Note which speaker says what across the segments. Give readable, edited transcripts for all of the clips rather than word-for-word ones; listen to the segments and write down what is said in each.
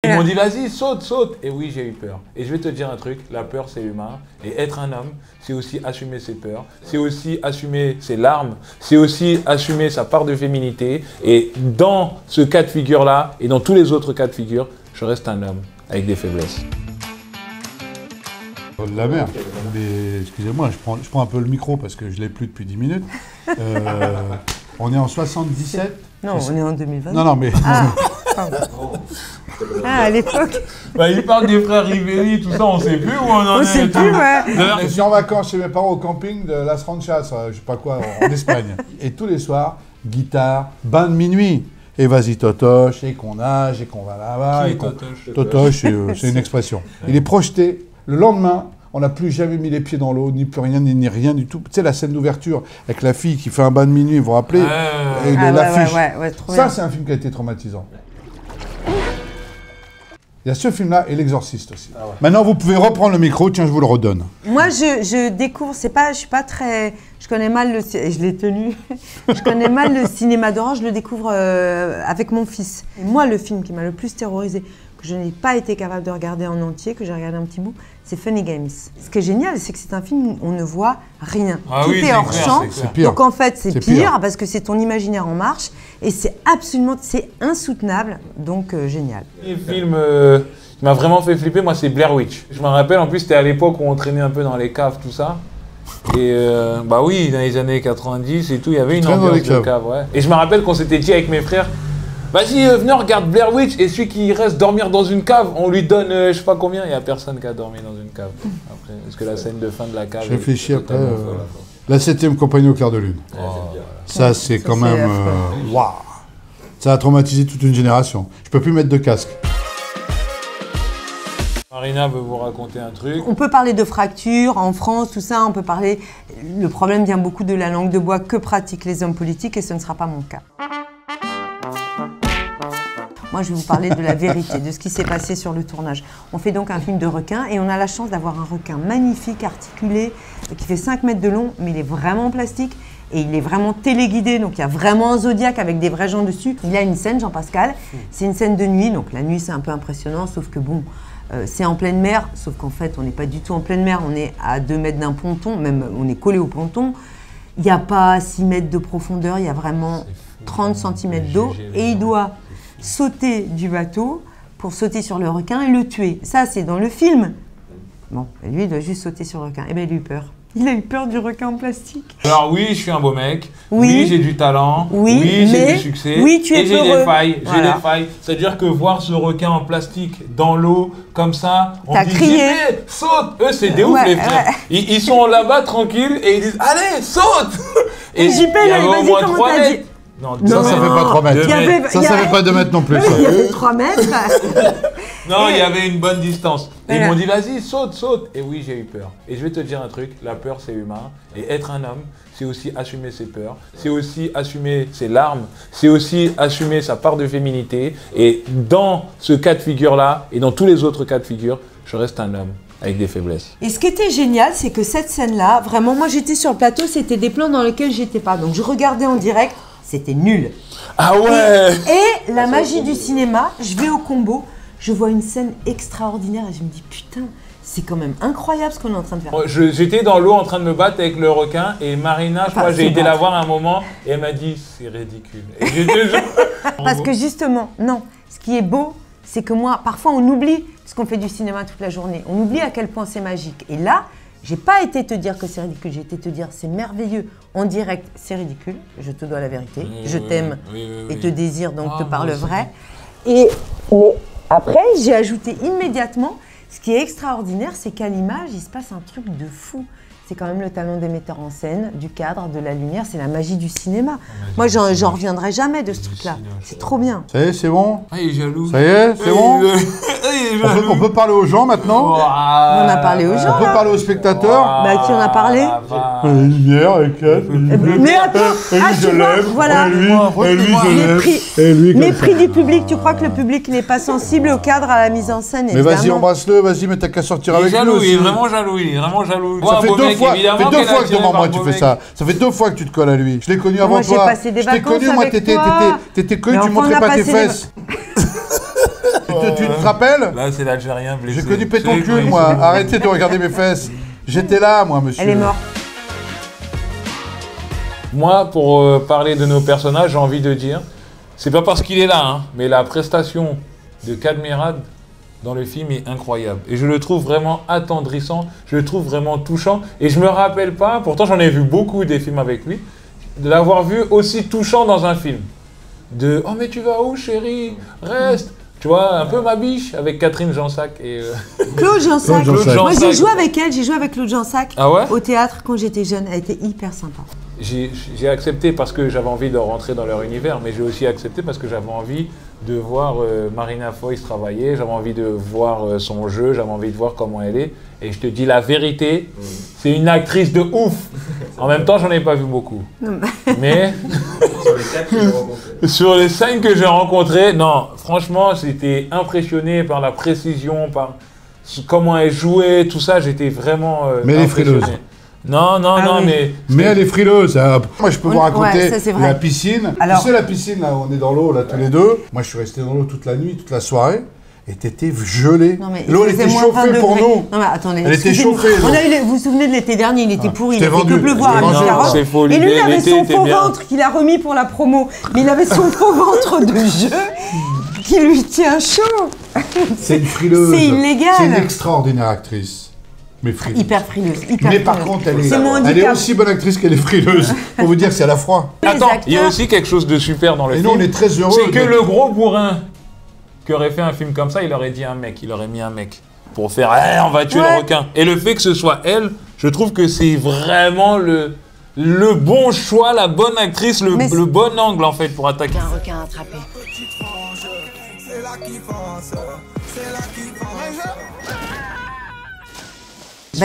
Speaker 1: Ils m'ont dit, vas-y, saute, saute. Et oui, j'ai eu peur. Et je vais te dire un truc, la peur, c'est humain. Et être un homme, c'est aussi assumer ses peurs. C'est aussi assumer ses larmes. C'est aussi assumer sa part de féminité. Et dans ce cas de figure-là, et dans tous les autres cas de figure, je reste un homme avec des faiblesses.
Speaker 2: De la merde. Mais excusez-moi, je prends un peu le micro parce que je ne l'ai plus depuis 10 minutes. On est en 77.
Speaker 3: Non, on est en 2020.
Speaker 2: Non, mais...
Speaker 3: Ah, à l'époque.
Speaker 1: Bah, il parle des frères Riveri, tout ça, on sait plus où on en est.
Speaker 3: On sait plus, ouais.
Speaker 2: Je suis en vacances chez mes parents au camping de Las Ranchas, je sais pas quoi, en Espagne. Et tous les soirs, guitare, bain de minuit. Et vas-y Totoche, et qu'on nage, et qu'on va là-bas.
Speaker 1: Qui est Totoche ?
Speaker 2: Totoche, c'est une expression. Il est projeté. Le lendemain, on n'a plus jamais mis les pieds dans l'eau, ni plus rien, ni rien du tout. Tu sais, la scène d'ouverture avec la fille qui fait un bain de minuit, vous vous rappelez et l'affiche. Ça, c'est un film qui a été traumatisant. Il y a ce film-là et L'Exorciste aussi. Ah ouais. Maintenant, vous pouvez reprendre le micro. Tiens, je vous le redonne.
Speaker 3: Moi, je découvre, je suis pas très... Je connais mal le... Je l'ai tenu. Je connais mal le cinéma d'horreur, je le découvre avec mon fils. Et moi, le film qui m'a le plus terrorisé, que je n'ai pas été capable de regarder en entier, que j'ai regardé un petit bout, c'est Funny Games. Ce qui est génial, c'est que c'est un film où on ne voit rien. Tout est hors champ. Donc en fait, c'est pire parce que c'est ton imaginaire en marche et c'est absolument, c'est insoutenable. Donc génial.
Speaker 1: Le film qui m'a vraiment fait flipper, moi, c'est Blair Witch. Je me rappelle, en plus, c'était à l'époque où on traînait un peu dans les caves, tout ça. Et bah oui, dans les années 90 et tout, il y avait une ambiance de cave. Ouais. Et je me rappelle qu'on s'était dit avec mes frères, vas-y, venez, on regarde Blair Witch, et celui qui reste dormir dans une cave, on lui donne je sais pas combien, il n'y a personne qui a dormi dans une cave. Après, parce que la scène de fin de la cave...
Speaker 2: Je réfléchis après, la 7e compagnie au clair de lune. Oh, ça, c'est quand même... Waouh. Ça a traumatisé toute une génération. Je peux plus mettre de casque.
Speaker 1: Marina veut vous raconter un truc.
Speaker 3: On peut parler de fractures en France, tout ça, on peut parler... Le problème vient beaucoup de la langue de bois que pratiquent les hommes politiques, et ce ne sera pas mon cas. Moi, je vais vous parler de la vérité, de ce qui s'est passé sur le tournage. On fait donc un film de requin et on a la chance d'avoir un requin magnifique, articulé, qui fait 5 mètres de long, mais il est vraiment en plastique et il est vraiment téléguidé. Donc, il y a vraiment un Zodiac avec des vrais gens dessus. Il y a une scène, Jean-Pascal, c'est une scène de nuit. Donc, la nuit, c'est un peu impressionnant, sauf que bon, c'est en pleine mer. Sauf qu'en fait, on n'est pas du tout en pleine mer. On est à 2 mètres d'un ponton, même on est collé au ponton. Il n'y a pas 6 mètres de profondeur, il y a vraiment 30 cm d'eau et il doit sauter du bateau pour sauter sur le requin et le tuer. Ça, c'est dans le film. Bon, lui, il doit juste sauter sur le requin. Eh bien, il a eu peur. Il a eu peur du requin en plastique.
Speaker 1: Alors oui, je suis un beau mec. Oui, j'ai du talent. Oui, j'ai du succès.
Speaker 3: Oui, tu es
Speaker 1: et j'ai des failles. Voilà. J'ai des failles. C'est-à-dire que voir ce requin en plastique dans l'eau, comme ça, on dit crié. Saute. Eux, c'est des ouf, les frères. Ils sont là-bas, tranquilles, et ils disent, allez, saute.
Speaker 3: Et JP, il avait au moins 3 mètres.
Speaker 2: Non, ça fait pas 3 mètres. Ça fait pas 2 mètres non plus.
Speaker 3: Il y avait 3 mètres.
Speaker 1: Non, il y avait une bonne distance. Et ils m'ont dit, vas-y, saute, saute. Et oui, j'ai eu peur. Et je vais te dire un truc, la peur, c'est humain. Et être un homme, c'est aussi assumer ses peurs. C'est aussi assumer ses larmes. C'est aussi assumer sa part de féminité. Et dans ce cas de figure-là, et dans tous les autres cas de figure, je reste un homme avec des faiblesses.
Speaker 3: Et ce qui était génial, c'est que cette scène-là, vraiment, moi, j'étais sur le plateau, c'était des plans dans lesquels j'étais pas. Donc, je regardais en direct. C'était nul.
Speaker 1: Ah ouais.
Speaker 3: Et la magie du cinéma, je vais au combo, je vois une scène extraordinaire et je me dis putain, c'est quand même incroyable ce qu'on est en train de faire.
Speaker 1: J'étais dans l'eau en train de me battre avec le requin et Marina, je crois, j'ai été la voir un moment et elle m'a dit c'est ridicule. Et
Speaker 3: parce que justement, non, ce qui est beau, c'est que moi, parfois on oublie, parce qu'on fait du cinéma toute la journée, on oublie à quel point c'est magique. Et là, j'ai pas été te dire que c'est ridicule, j'ai été te dire c'est merveilleux. En direct, c'est ridicule, je te dois la vérité. Je t'aime et te désire, donc te parle vrai. Et après, j'ai ajouté immédiatement, ce qui est extraordinaire, c'est qu'à l'image, il se passe un truc de fou. C'est quand même le talent des metteurs en scène, du cadre, de la lumière, c'est la magie du cinéma. Moi, j'en reviendrai jamais de ce truc-là. C'est trop bien.
Speaker 2: Ça y est, c'est bon?
Speaker 1: Ah, il est jaloux.
Speaker 2: Ça y est, c'est bon? On peut parler aux gens maintenant?
Speaker 3: On a parlé aux gens.
Speaker 2: On peut parler aux spectateurs?
Speaker 3: Bah, qui en a parlé?
Speaker 2: La lumière, avec
Speaker 3: mais attends,
Speaker 2: je l'aime.
Speaker 3: voilà. Mépris du public, tu crois que le public n'est pas sensible au cadre, à la mise en scène?
Speaker 2: Mais vas-y, embrasse-le, vas-y, mais t'as qu'à sortir avec lui.
Speaker 1: Il est vraiment jaloux, il est vraiment jaloux.
Speaker 2: Ça fait 2 fois que devant moi tu fais ça. Ça fait 2 fois que tu te colles à lui. Je l'ai connu avant toi.
Speaker 3: Moi, j'ai passé des vacances avec toi.
Speaker 2: T'étais connu, tu montrais pas tes fesses. Tu te rappelles?
Speaker 1: Là, c'est l'Algérien blessé.
Speaker 2: J'ai connu Pétoncule, moi. Arrêtez de regarder mes fesses. J'étais là, moi, monsieur.
Speaker 3: Elle est morte.
Speaker 1: Moi, pour parler de nos personnages, j'ai envie de dire, c'est pas parce qu'il est là, hein, mais la prestation de Kadmerad dans le film est incroyable. Et je le trouve vraiment attendrissant, je le trouve vraiment touchant. Et je me rappelle pas, pourtant j'en ai vu beaucoup des films avec lui, de l'avoir vu aussi touchant dans un film. De « Oh mais tu vas où chérie? Reste !» Tu vois, un peu ma biche avec Catherine Jansac et...
Speaker 3: Claude Jansac. Moi j'ai joué avec elle, j'ai joué avec Claude Jansac au théâtre quand j'étais jeune. Elle était hyper sympa.
Speaker 1: J'ai accepté parce que j'avais envie de rentrer dans leur univers, mais j'ai aussi accepté parce que j'avais envie de voir Marina Foïs travailler, j'avais envie de voir son jeu, j'avais envie de voir comment elle est. Et je te dis la vérité, c'est une actrice de ouf. En même temps, j'en ai pas vu beaucoup. Mais sur les 5 que j'ai rencontrés, non, franchement, j'étais impressionné par la précision, par comment elle jouait, tout ça, j'étais vraiment
Speaker 2: mais elle est frileuse.
Speaker 1: Non, mais...
Speaker 2: Mais elle est frileuse. Moi, je peux vous raconter la piscine.
Speaker 3: Alors...
Speaker 2: Tu sais, la piscine, là, on est dans l'eau, là, tous les deux. Moi, je suis resté dans l'eau toute la nuite, toute la soirée. Et t'étais gelée. L'eau, elle était chauffée pour nous.
Speaker 3: Non, mais attendez.
Speaker 2: Elle était chauffée.
Speaker 3: Vous vous souvenez de l'été dernier, il était pourri, il ne fait que pleuvoir à
Speaker 1: Biscarrosse.
Speaker 3: Et lui, il avait son faux ventre qu'il a remis pour la promo. Mais il avait son faux ventre de jeu qui lui tient chaud.
Speaker 2: C'est une frileuse.
Speaker 3: C'est illégal.
Speaker 2: C'est une extraordinaire actrice. Mais frileuse.
Speaker 3: Hyper frileuse.
Speaker 2: Mais par contre, elle est aussi bonne actrice qu'elle est frileuse. Pour vous dire, c'est à la fois.
Speaker 1: Attends, il y a aussi quelque chose de super dans le film.
Speaker 2: Et nous, on est très heureux.
Speaker 1: C'est que le gros bourrin qui aurait fait un film comme ça, il aurait dit un mec, il aurait mis un mec pour faire on va tuer le requin. Et le fait que ce soit elle, je trouve que c'est vraiment le bon choix, la bonne actrice, le bon angle en fait pour attaquer.
Speaker 4: Un requin attrapé.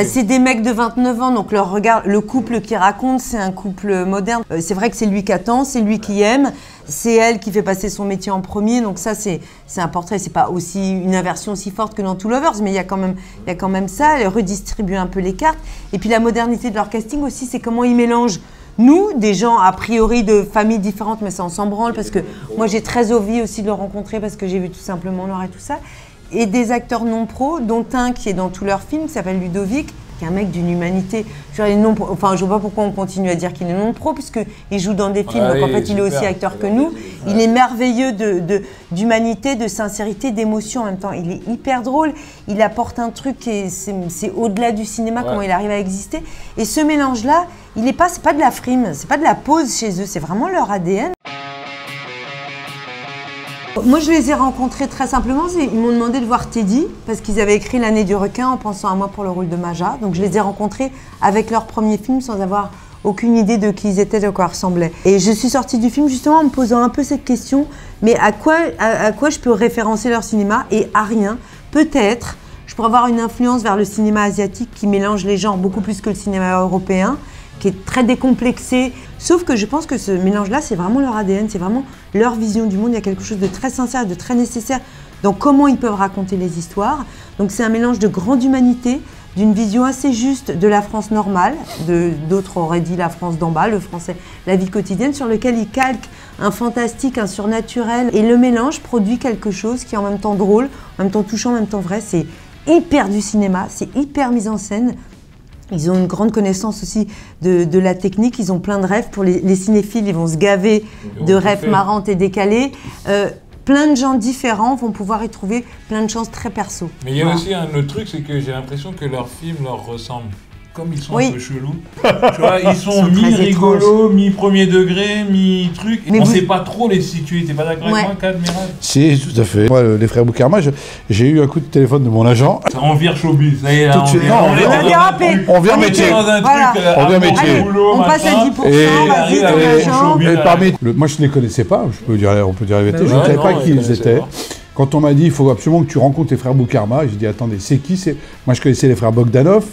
Speaker 3: C'est des mecs de 29 ans, donc leur regard, le couple qui raconte, c'est un couple moderne. C'est vrai que c'est lui qui attend, c'est lui qui aime, c'est elle qui fait passer son métier en premier, donc ça c'est un portrait, c'est pas aussi une inversion aussi forte que dans Two Lovers, mais il y a quand même ça, elle redistribue un peu les cartes. Et puis la modernité de leur casting aussi, c'est comment ils mélangent nous, des gens a priori de familles différentes, mais ça on s'en branle, parce que moi j'ai très envie aussi de le rencontrer, parce que j'ai vu tout simplement Laure et tout ça. Et des acteurs non pros, dont un qui est dans tous leurs films, qui s'appelle Ludovic, qui est un mec d'une humanité. Je ne vois pas pourquoi on continue à dire qu'il est non pro, puisqu'il joue dans des films, donc en fait il est aussi acteur que nous. Il est merveilleux d'humanité, de sincérité, d'émotion en même temps. Il est hyper drôle, il apporte un truc qui c'est au-delà du cinéma, comment il arrive à exister. Et ce mélange-là, c'est pas de la frime, c'est pas de la pose chez eux, c'est vraiment leur ADN. Moi, je les ai rencontrés très simplement. Ils m'ont demandé de voir Teddy parce qu'ils avaient écrit L'année du requin en pensant à moi pour le rôle de Maja. Donc, je les ai rencontrés avec leur premier film sans avoir aucune idée de qui ils étaient, de quoi ils ressemblaient. Et je suis sortie du film justement en me posant un peu cette question. Mais à quoi je peux référencer leur cinéma? Et à rien. Peut-être, je pourrais avoir une influence vers le cinéma asiatique qui mélange les genres beaucoup plus que le cinéma européen, qui est très décomplexé. Sauf que je pense que ce mélange-là, c'est vraiment leur ADN, c'est vraiment leur vision du monde. Il y a quelque chose de très sincère, de très nécessaire dans comment ils peuvent raconter les histoires. Donc c'est un mélange de grande humanité, d'une vision assez juste de la France normale, d'autres auraient dit la France d'en bas, le français, la vie quotidienne, sur lequel ils calquent un fantastique, un surnaturel. Et le mélange produit quelque chose qui est en même temps drôle, en même temps touchant, en même temps vrai. C'est hyper du cinéma, c'est hyper mise en scène. Ils ont une grande connaissance aussi de la technique, ils ont plein de rêves. Pour les cinéphiles, ils vont se gaver de rêves marrantes et décalés. Plein de gens différents vont pouvoir y trouver plein de choses très perso.
Speaker 1: Mais il y a aussi un autre truc, c'est que j'ai l'impression que leurs films leur ressemblent. Comme ils sont un peu chelous, tu vois, ils sont mi-rigolos, mi-premier degré, mi-truc. On ne sait pas trop les situer. T'es pas d'accord avec moi, Kadmerad?
Speaker 2: Si, tout à fait. Moi, les frères Boukarma, j'ai eu un coup de téléphone de mon agent.
Speaker 1: On vire showbiz, ça y est, là,
Speaker 2: on vire métier. On vire métier.
Speaker 3: On passe à 10%, vas-y, ton agent.
Speaker 2: Moi, je ne les connaissais pas, on peut dire la vérité. Je ne savais pas qui ils étaient. Quand on m'a dit, il faut absolument que tu rencontres les frères Boukarma, j'ai dit, attendez, c'est qui? Moi, je connaissais les frères Bogdanov,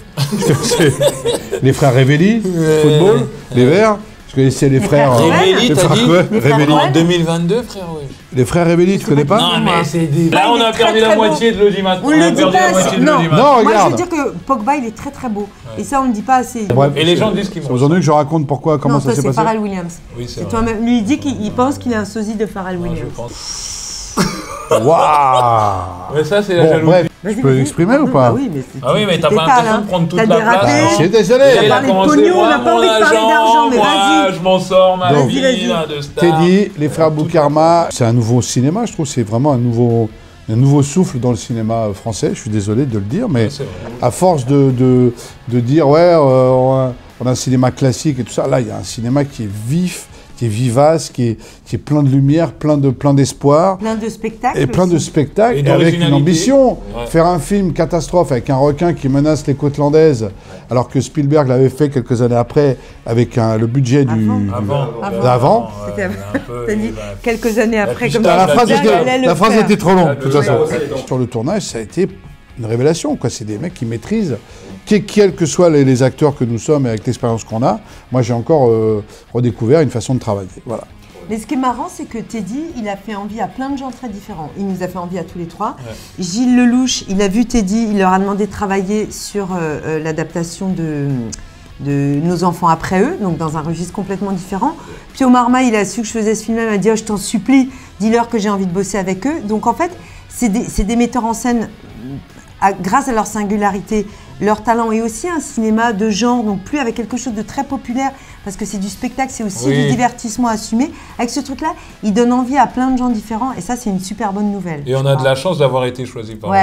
Speaker 2: les frères Revelli, football, les Verts. Je connaissais les frères...
Speaker 1: Revelli, t'as dit Revelli en 2022, frère, ouais.
Speaker 2: Les frères Revelli, tu connais pas?
Speaker 1: Non, mais c'est des... Là, on a perdu la moitié de l'audimat.
Speaker 3: On le dit pas assez. Non,
Speaker 2: regarde.
Speaker 3: Moi, je veux dire que Pogba, il est très très beau. Et ça, on ne dit pas assez.
Speaker 1: Et les gens disent qu'ils vont...
Speaker 2: Vous en avez que je raconte pourquoi, comment ça s'est passé?
Speaker 3: Non, c'est Pharrell Williams.
Speaker 1: Oui, c'est
Speaker 3: toi-même. Lui, il dit qu'il pense qu'il est un sosie de Pharrell Williams.
Speaker 1: Je pense.
Speaker 2: Waouh.
Speaker 1: Mais ça, c'est la jalousie.
Speaker 2: Bref, je peux l'exprimer ou pas?
Speaker 3: Oui,
Speaker 1: mais t'as pas l'impression de prendre toute la place.
Speaker 2: Je suis désolé.
Speaker 3: Il a commencé, on n'a pas envie de parler d'argent, mais vas-y.
Speaker 1: Je m'en sors, ma vie de star.
Speaker 2: Teddy, les frères Boukarma, c'est un nouveau cinéma, je trouve. C'est vraiment un nouveau souffle dans le cinéma français. Je suis désolé de le dire, mais à force de dire, ouais, on a un cinéma classique et tout ça, là, il y a un cinéma qui est vif, qui est vivace, qui est plein de lumière, plein d'espoir.
Speaker 3: Plein de spectacles.
Speaker 2: Et plein de spectacles, et avec une ambition. Ouais. Faire un film catastrophe avec un requin qui menace les côtes landaises, alors que Spielberg l'avait fait quelques années après, avec le budget d'avant.
Speaker 3: Quelques années après, comme
Speaker 2: ça. La phrase était trop longue, de toute façon. Sur le tournage, ça a été une révélation, quoi. C'est des mecs qui maîtrisent, quels que soient les acteurs que nous sommes et avec l'expérience qu'on a. Moi, j'ai encore redécouvert une façon de travailler. Voilà.
Speaker 3: Mais ce qui est marrant, c'est que Teddy, il a fait envie à plein de gens très différents. Il nous a fait envie à tous les trois. Ouais. Gilles Lelouch, il a vu Teddy, il leur a demandé de travailler sur l'adaptation de Nos enfants après eux, donc dans un registre complètement différent. Puis Omar Sy, il a su que je faisais ce film-là, il m'a dit « Oh, je t'en supplie, dis-leur que j'ai envie de bosser avec eux ». Donc en fait, c'est des metteurs en scène, grâce à leur singularité, leur talent, et aussi un cinéma de genre, donc plus avec quelque chose de très populaire, parce que c'est du spectacle, c'est aussi du divertissement assumé. Avec ce truc-là, il donne envie à plein de gens différents, et ça, c'est une super bonne nouvelle.
Speaker 1: Et on a de la chance d'avoir été choisi par eux.